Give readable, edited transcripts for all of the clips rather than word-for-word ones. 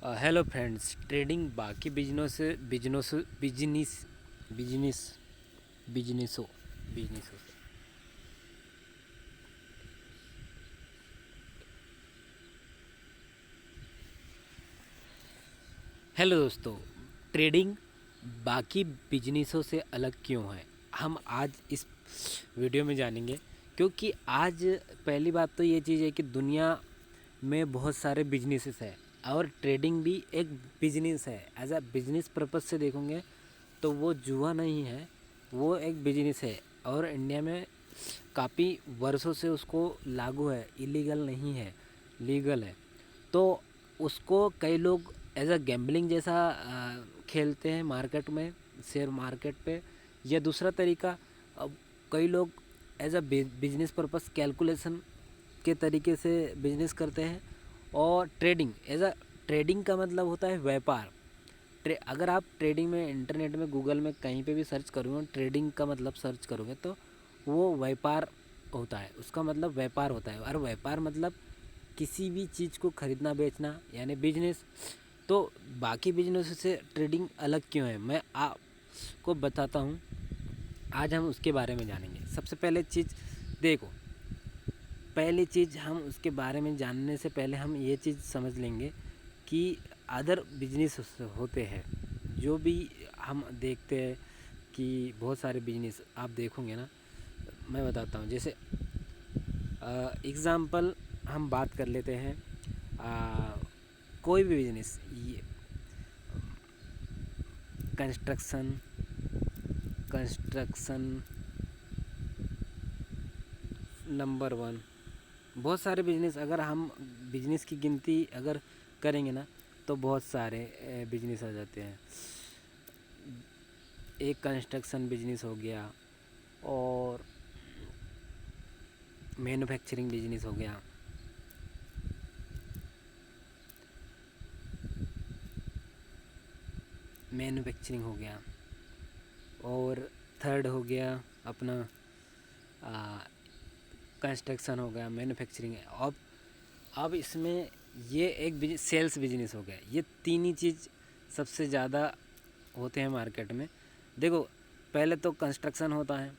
Hello friends, trading बाकी business बिजनेसों बिजनेसों से। Hello दोस्तों, ट्रेडिंग बाकी बिजनेसों से अलग क्यों है, हम आज इस वीडियो में जानेंगे। क्योंकि आज पहली बात तो ये चीज़ है कि दुनिया में बहुत सारे बिजनेसेस है और ट्रेडिंग भी एक बिजनेस है। एज अ बिजनेस पर्पज़ से देखोगे तो वो जुआ नहीं है, वो एक बिजनेस है। और इंडिया में काफ़ी वर्षों से उसको लागू है, इलीगल नहीं है, लीगल है। तो उसको कई लोग एज अ गैम्बलिंग जैसा खेलते हैं मार्केट में, शेयर मार्केट पे। या दूसरा तरीका, अब कई लोग as a business purpose calculation के तरीके से बिजनेस करते हैं। और ट्रेडिंग एज अ ट्रेडिंग का मतलब होता है व्यापार। अगर आप ट्रेडिंग में इंटरनेट में गूगल में कहीं पे भी सर्च करोगे, ट्रेडिंग का मतलब सर्च करोगे तो वो व्यापार होता है, उसका मतलब व्यापार होता है। और व्यापार मतलब किसी भी चीज़ को खरीदना बेचना, यानी बिजनेस। तो बाकी बिजनेस से ट्रेडिंग अलग क्यों है, मैं आपको बताता हूँ। आज हम उसके बारे में जानेंगे। सबसे पहले चीज़ देखो, पहली चीज़ हम उसके बारे में जानने से पहले हम ये चीज़ समझ लेंगे कि अदर बिजनेस होते हैं जो भी हम देखते हैं कि बहुत सारे बिजनेस आप देखोगे ना। मैं बताता हूँ, जैसे एग्ज़ाम्पल हम बात कर लेते हैं। कोई भी बिजनेस, ये कंस्ट्रक्शन कंस्ट्रक्शन नंबर वन। बहुत सारे बिजनेस, अगर हम बिजनेस की गिनती अगर करेंगे ना तो बहुत सारे बिजनेस आ जाते हैं। एक कंस्ट्रक्शन बिजनेस हो गया, और मैन्युफैक्चरिंग बिजनेस हो गया, मैन्युफैक्चरिंग हो गया, और थर्ड हो गया अपना कंस्ट्रक्शन हो गया, मैन्युफैक्चरिंग है। अब इसमें ये एक सेल्स बिजनेस हो गया। ये तीन ही चीज़ सबसे ज़्यादा होते हैं मार्केट में। देखो, पहले तो कंस्ट्रक्शन होता है।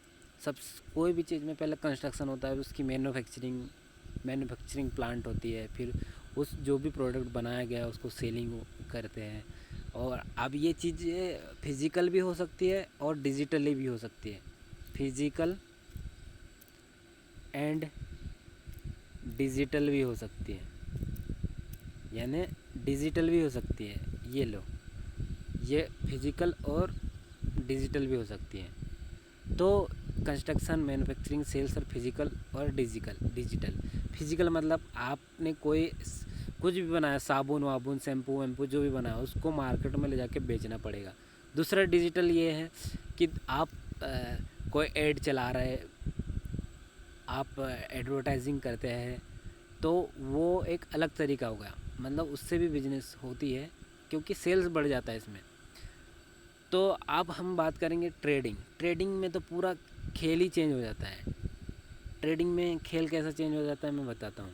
सब कोई भी चीज़ में पहले कंस्ट्रक्शन होता है, उसकी मैन्युफैक्चरिंग प्लांट होती है। फिर उस जो भी प्रोडक्ट बनाया गया है उसको सेलिंग करते हैं। और अब ये चीज़ फिज़िकल भी हो सकती है और डिजिटली भी हो सकती है। फिज़िकल एंड डिजिटल भी हो सकती है, यानी डिजिटल भी हो सकती है। ये लो, ये फिज़िकल और डिजिटल भी हो सकती है। तो कंस्ट्रक्शन, मैन्युफैक्चरिंग, सेल्स और फिज़िकल और डिजिटल। फिज़िकल मतलब आपने कोई कुछ भी बनाया, साबुन वाबुन, शैम्पू वैम्पू जो भी बनाया, उसको मार्केट में ले जाके बेचना पड़ेगा। दूसरा डिजिटल ये है कि आप कोई ऐड चला रहे, आप एडवर्टाइजिंग करते हैं, तो वो एक अलग तरीका हो गया। मतलब उससे भी बिजनेस होती है, क्योंकि सेल्स बढ़ जाता है इसमें। तो अब हम बात करेंगे ट्रेडिंग। ट्रेडिंग में तो पूरा खेल ही चेंज हो जाता है। ट्रेडिंग में खेल कैसा चेंज हो जाता है मैं बताता हूँ।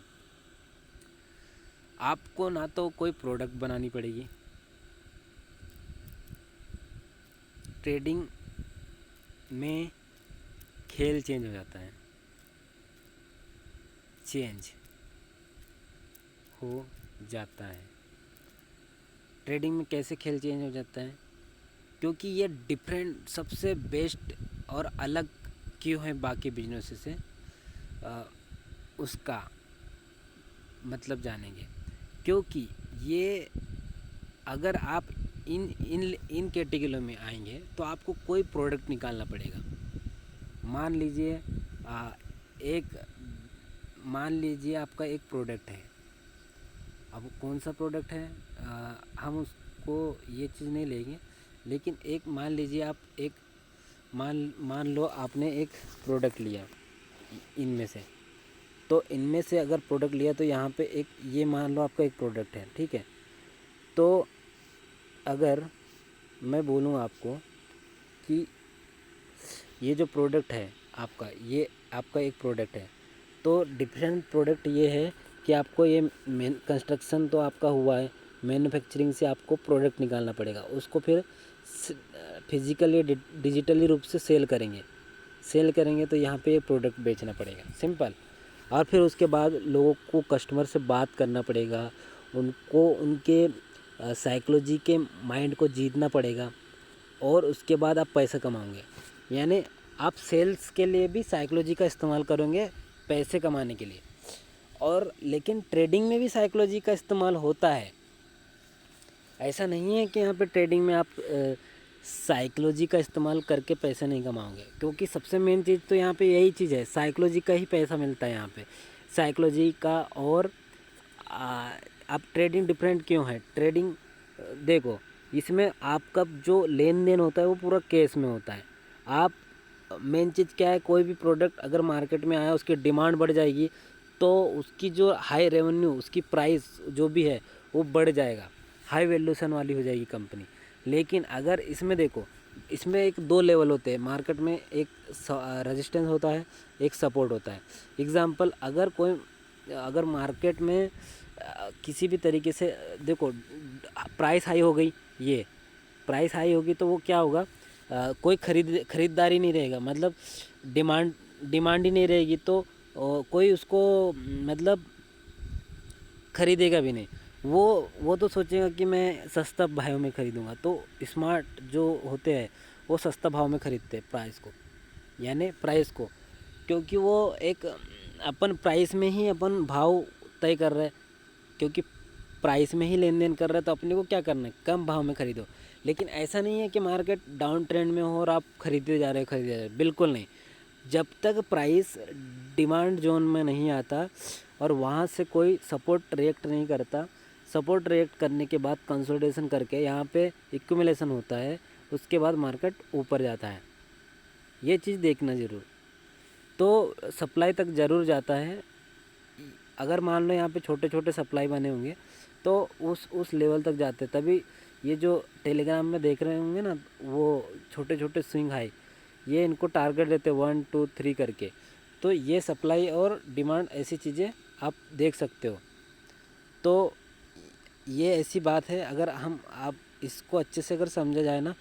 आपको ना तो कोई प्रोडक्ट बनानी पड़ेगी। ट्रेडिंग में खेल चेंज हो जाता है, चेंज हो जाता है। ट्रेडिंग में कैसे खेल चेंज हो जाता है, क्योंकि ये डिफरेंट, सबसे बेस्ट और अलग क्यों है बाकी बिजनेस से, उसका मतलब जानेंगे। क्योंकि ये, अगर आप इन इन इन कैटेगरी में आएंगे तो आपको कोई प्रोडक्ट निकालना पड़ेगा। मान लीजिए एक मान लीजिए आपका एक प्रोडक्ट है। अब कौन सा प्रोडक्ट है, हम उसको ये चीज़ नहीं लेंगे, लेकिन एक मान लीजिए आप एक मान लो आपने एक प्रोडक्ट लिया इनमें से। तो इनमें से अगर प्रोडक्ट लिया तो यहाँ पे एक, ये मान लो आपका एक प्रोडक्ट है, ठीक है। तो अगर मैं बोलूँ आपको कि ये जो प्रोडक्ट है आपका, ये आपका एक प्रोडक्ट है, तो डिफरेंट प्रोडक्ट ये है कि आपको ये मेन कंस्ट्रक्शन तो आपका हुआ है, मैन्युफैक्चरिंग से आपको प्रोडक्ट निकालना पड़ेगा, उसको फिर फिजिकल या डिजिटली रूप से सेल करेंगे तो यहाँ पे प्रोडक्ट बेचना पड़ेगा, सिंपल। और फिर उसके बाद लोगों को कस्टमर से बात करना पड़ेगा, उनको उनके साइकोलॉजी के माइंड को जीतना पड़ेगा, और उसके बाद आप पैसा कमाओगे। यानी आप सेल्स के लिए भी साइकोलॉजी का इस्तेमाल करोगे पैसे कमाने के लिए। और लेकिन ट्रेडिंग में भी साइकोलॉजी का इस्तेमाल होता है, ऐसा नहीं है कि यहाँ पे ट्रेडिंग में आप साइकोलॉजी का इस्तेमाल करके पैसे नहीं कमाओगे, क्योंकि सबसे मेन चीज़ तो यहाँ पे यही चीज़ है, साइकोलॉजी का ही पैसा मिलता है यहाँ पे, साइकोलॉजी का। और आप ट्रेडिंग डिफरेंट क्यों है? ट्रेडिंग देखो, इसमें आपका जो लेन देन होता है वो पूरा कैश में होता है। आप मेन चीज़ क्या है, कोई भी प्रोडक्ट अगर मार्केट में आया, उसकी डिमांड बढ़ जाएगी तो उसकी जो हाई रेवेन्यू, उसकी प्राइस जो भी है वो बढ़ जाएगा, हाई वैल्यूएशन वाली हो जाएगी कंपनी। लेकिन अगर इसमें देखो, इसमें एक दो लेवल होते हैं मार्केट में, एक रेजिस्टेंस होता है, एक सपोर्ट होता है। एग्जांपल, अगर मार्केट में किसी भी तरीके से देखो प्राइस हाई हो गई, ये प्राइस हाई होगी तो वो क्या होगा, कोई खरीदारी नहीं रहेगा, मतलब डिमांड ही नहीं रहेगी, तो कोई उसको मतलब खरीदेगा भी नहीं। वो तो सोचेगा कि मैं सस्ता भाव में खरीदूंगा। तो स्मार्ट जो होते हैं वो सस्ता भाव में खरीदते हैं प्राइस को, क्योंकि वो एक अपन प्राइस में ही अपन भाव तय कर रहे हैं, क्योंकि प्राइस में ही लेन देन कर रहे हैं, तो अपने को क्या करना है, कम भाव में खरीदो। लेकिन ऐसा नहीं है कि मार्केट डाउन ट्रेंड में हो और आप खरीदते जा रहे हो, बिल्कुल नहीं। जब तक प्राइस डिमांड जोन में नहीं आता और वहाँ से कोई सपोर्ट रिएक्ट नहीं करता, सपोर्ट रिएक्ट करने के बाद कंसोलिडेशन करके यहाँ पे एक्यूमुलेशन होता है, उसके बाद मार्केट ऊपर जाता है। ये चीज़ देखना ज़रूर। तो सप्लाई तक ज़रूर जाता है। अगर मान लो यहाँ पे छोटे छोटे सप्लाई बने होंगे तो उस लेवल तक जाते, तभी ये जो टेलीग्राम में देख रहे होंगे ना, वो छोटे छोटे स्विंग हाई, ये इनको टारगेट देते 1 2 3 करके। तो ये सप्लाई और डिमांड ऐसी चीज़ें आप देख सकते हो। तो ये ऐसी बात है, अगर आप इसको अच्छे से अगर समझा जाए ना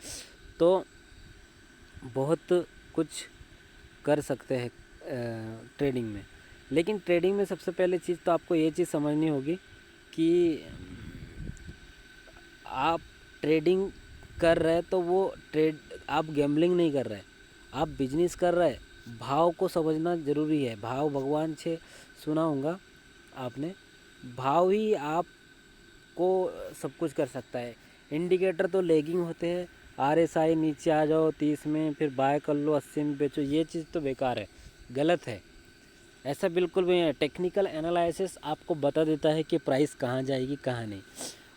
तो बहुत कुछ कर सकते हैं ट्रेडिंग में। लेकिन ट्रेडिंग में सबसे पहले चीज़ तो आपको ये चीज़ समझनी होगी कि आप ट्रेडिंग कर रहे हैं तो वो आप गैम्बलिंग नहीं कर रहे, आप बिजनेस कर रहे हैं। भाव को समझना ज़रूरी है। भाव भगवान से सुना होगा आपने, भाव ही आपको सब कुछ कर सकता है। इंडिकेटर तो लैगिंग होते हैं, RSI नीचे आ जाओ 30 में, फिर बाय कर लो 80 में बेचो, ये चीज़ तो बेकार है, गलत है, ऐसा बिल्कुल भी है। टेक्निकल एनालिसिस आपको बता देता है कि प्राइस कहाँ जाएगी कहाँ नहीं,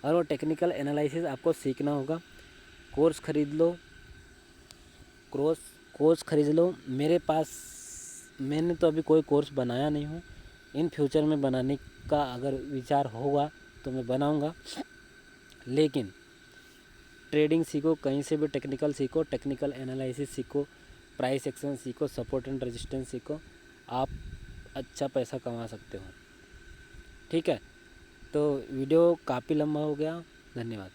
और वो टेक्निकल एनालिसिस आपको सीखना होगा। कोर्स खरीद लो। मेरे पास, मैंने तो अभी कोई कोर्स बनाया नहीं हूँ, इन फ्यूचर में बनाने का अगर विचार होगा तो मैं बनाऊँगा। लेकिन ट्रेडिंग सीखो, कहीं से भी टेक्निकल सीखो, टेक्निकल एनालिसिस सीखो, प्राइस एक्शन सीखो, सपोर्ट एंड रेजिस्टेंस सीखो, आप अच्छा पैसा कमा सकते हो। ठीक है, तो वीडियो काफ़ी लंबा हो गया, धन्यवाद।